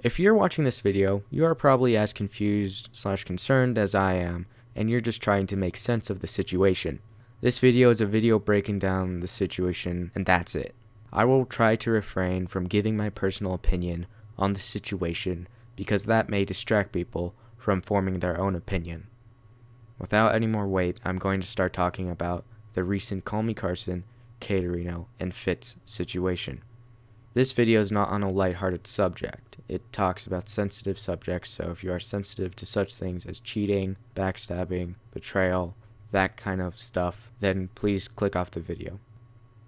If you're watching this video, you are probably as confused/concerned as I am, and you're just trying to make sense of the situation. This video is a video breaking down the situation, and that's it. I will try to refrain from giving my personal opinion on the situation because that may distract people from forming their own opinion. Without any more wait, I'm going to start talking about the recent CallMeCarson, Katerino, and Fitz situation. This video is not on a lighthearted subject. It talks about sensitive subjects, so if you are sensitive to such things as cheating, backstabbing, betrayal, that kind of stuff, then please click off the video.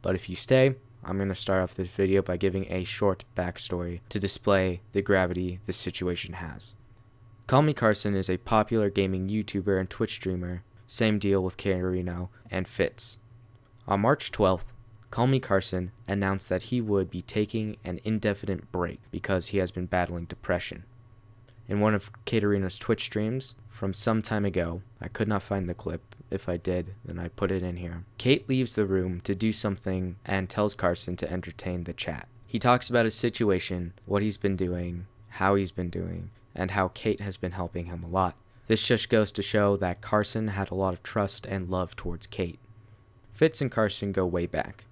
But if you stay, I'm going to start off this video by giving a short backstory to display the gravity this situation has. CallMeCarson is a popular gaming YouTuber and Twitch streamer. Same deal with Katerino and Fitz. On March 12th, CallMeCarson announced that he would be taking an indefinite break because he has been battling depression. In one of Katerino's Twitch streams from some time ago, I could not find the clip. If I did, then I put it in here. Kate leaves the room to do something and tells Carson to entertain the chat. He talks about his situation, what he's been doing, how he's been doing, and how Kate has been helping him a lot. This just goes to show that Carson had a lot of trust and love towards Kate. Fitz and Carson go way back.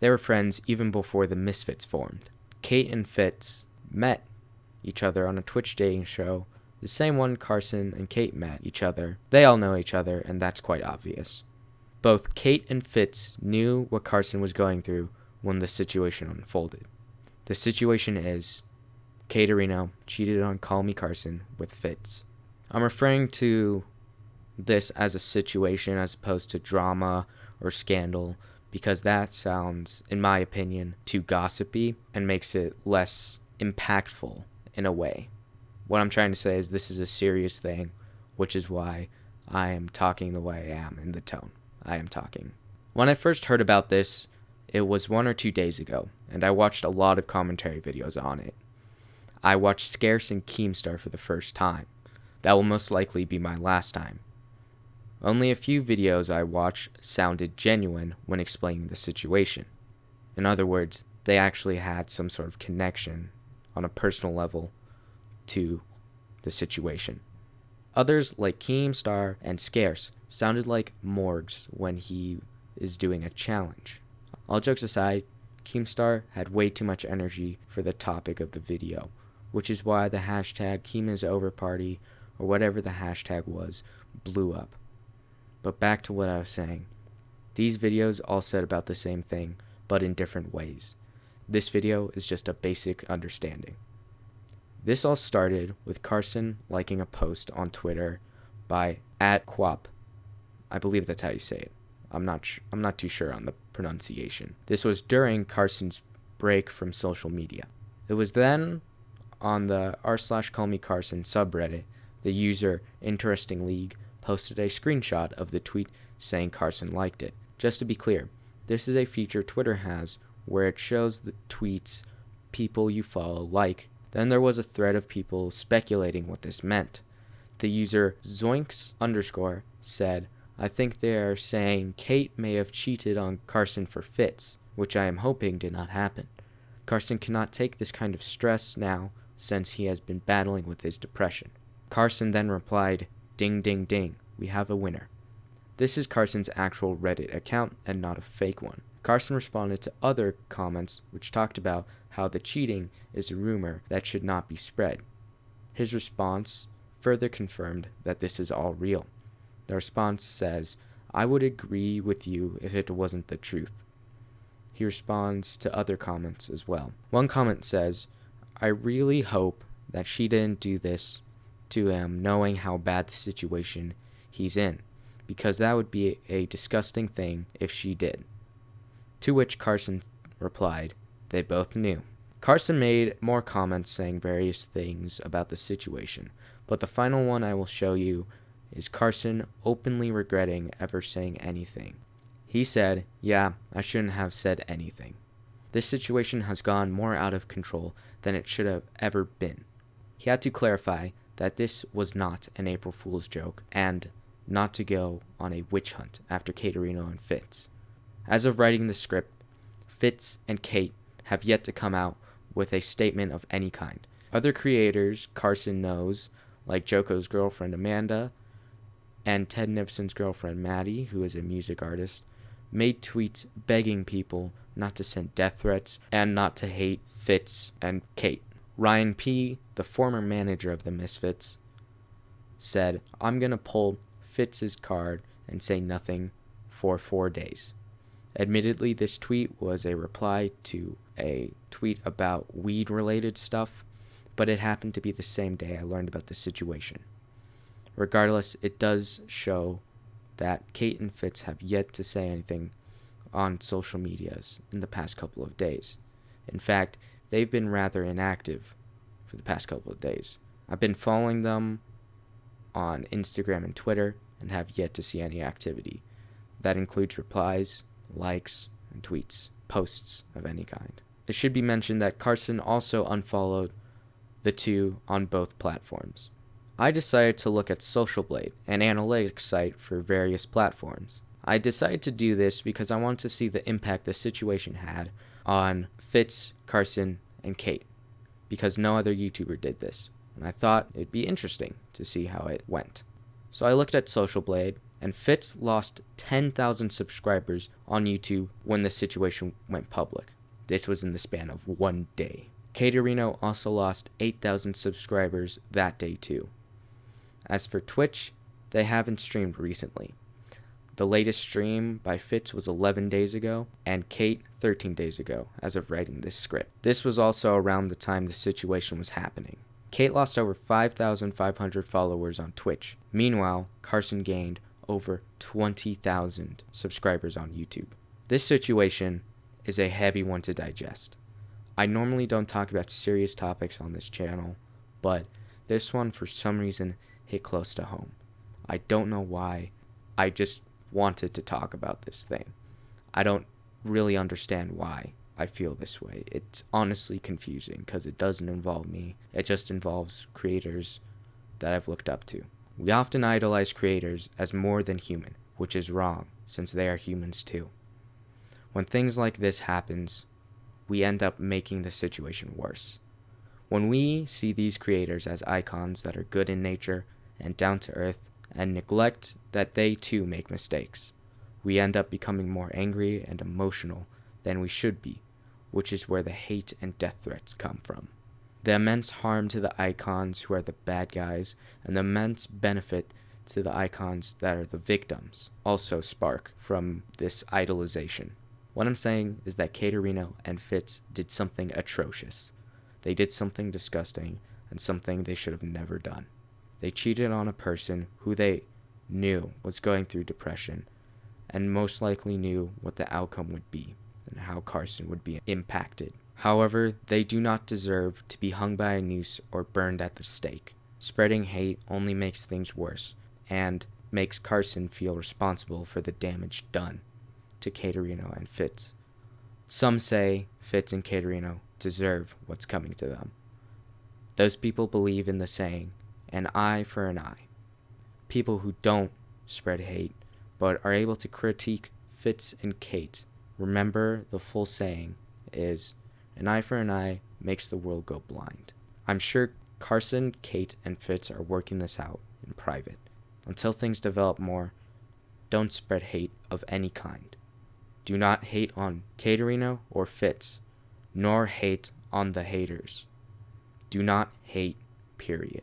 They were friends even before the Misfits formed. Kate and Fitz met each other on a Twitch dating show, the same one Carson and Kate met each other. They all know each other, and that's quite obvious. Both Kate and Fitz knew what Carson was going through when the situation unfolded. The situation is Katerino cheated on CallMeCarson with Fitz. I'm referring to this as a situation as opposed to drama or scandal because that sounds, in my opinion, too gossipy and makes it less impactful in a way. What I'm trying to say is this is a serious thing, which is why I am talking the way I am in the tone I am talking. When I first heard about this, it was 1 or 2 days ago, and I watched a lot of commentary videos on it. I watched Scarce and Keemstar for the first time. That will most likely be my last time. Only a few videos I watched sounded genuine when explaining the situation. In other words, they actually had some sort of connection on a personal level to the situation. Others, like Keemstar and Scarce, sounded like Morgs when he is doing a challenge. All jokes aside, Keemstar had way too much energy for the topic of the video, which is why the hashtag KeemIsOverParty, or whatever the hashtag was, blew up. But back to what I was saying. These videos all said about the same thing, but in different ways. This video is just a basic understanding. This all started with Carson liking a post on Twitter by @Quap. I believe that's how you say it. I'm not too sure on the pronunciation. This was during Carson's break from social media. It was then on the r/CallMeCarson subreddit, the user Interesting League posted a screenshot of the tweet saying Carson liked it. Just to be clear, this is a feature Twitter has where it shows the tweets people you follow like. Then there was a thread of people speculating what this meant. The user Zoinks_ said, I think they are saying Kate may have cheated on Carson for Fitz, which I am hoping did not happen. Carson cannot take this kind of stress now since he has been battling with his depression. Carson then replied, ding ding ding, we have a winner. This is Carson's actual Reddit account and not a fake one. Carson responded to other comments which talked about how the cheating is a rumor that should not be spread. His response further confirmed that this is all real. The response says, I would agree with you if it wasn't the truth. He responds to other comments as well. One comment says, I really hope that she didn't do this to him knowing how bad the situation he's in, because that would be a disgusting thing if she did. To which Carson replied, they both knew. Carson made more comments saying various things about the situation, but the final one I will show you is Carson openly regretting ever saying anything. He said, yeah, I shouldn't have said anything. This situation has gone more out of control than it should have ever been. He had to clarify that this was not an April Fool's joke and not to go on a witch hunt after Katerino and Fitz. As of writing the script, Fitz and Kate have yet to come out with a statement of any kind. Other creators Carson knows, like Joko's girlfriend Amanda and Ted Nivson's girlfriend Maddie, who is a music artist, made tweets begging people not to send death threats and not to hate Fitz and Kate. Ryan P., the former manager of the Misfits, said, "I'm going to pull Fitz's card and say nothing for 4 days." Admittedly, this tweet was a reply to a tweet about weed-related stuff, but it happened to be the same day I learned about the situation. Regardless, it does show that Kate and Fitz have yet to say anything on social medias in the past couple of days. In fact, they've been rather inactive for the past couple of days. I've been following them on Instagram and Twitter and have yet to see any activity. That includes replies, likes, and tweets, posts of any kind. It should be mentioned that Carson also unfollowed the two on both platforms. I decided to look at Social Blade, an analytics site for various platforms. I decided to do this because I wanted to see the impact the situation had on Fitz, Carson, and Kate, because no other YouTuber did this, and I thought it'd be interesting to see how it went. So I looked at Social Blade, and Fitz lost 10,000 subscribers on YouTube when the situation went public. This was in the span of 1 day. Katerino also lost 8,000 subscribers that day too. As for Twitch, they haven't streamed recently. The latest stream by Fitz was 11 days ago, and Kate 13 days ago, as of writing this script. This was also around the time the situation was happening. Kate lost over 5,500 followers on Twitch. Meanwhile, Carson gained over 20,000 subscribers on YouTube. This situation is a heavy one to digest. I normally don't talk about serious topics on this channel, but this one for some reason hit close to home. I don't know why. I just wanted to talk about this thing. I don't really understand why I feel this way. It's honestly confusing because it doesn't involve me. It just involves creators that I've looked up to. We often idolize creators as more than human, which is wrong since they are humans too. When things like this happens, we end up making the situation worse. When we see these creators as icons that are good in nature and down to earth and neglect that they too make mistakes, we end up becoming more angry and emotional than we should be, which is where the hate and death threats come from. The immense harm to the icons who are the bad guys and the immense benefit to the icons that are the victims also spark from this idolization. What I'm saying is that Katerino and Fitz did something atrocious. They did something disgusting and something they should have never done. They cheated on a person who they knew was going through depression and most likely knew what the outcome would be and how Carson would be impacted. However, they do not deserve to be hung by a noose or burned at the stake. Spreading hate only makes things worse and makes Carson feel responsible for the damage done to Katerino and Fitz. Some say Fitz and Katerino deserve what's coming to them. Those people believe in the saying, an eye for an eye. People who don't spread hate but are able to critique Fitz and Kate remember the full saying is, an eye for an eye makes the world go blind. I'm sure Carson, Kate, and Fitz are working this out in private. Until things develop more, don't spread hate of any kind. Do not hate on Katerino or Fitz, nor hate on the haters. Do not hate, period.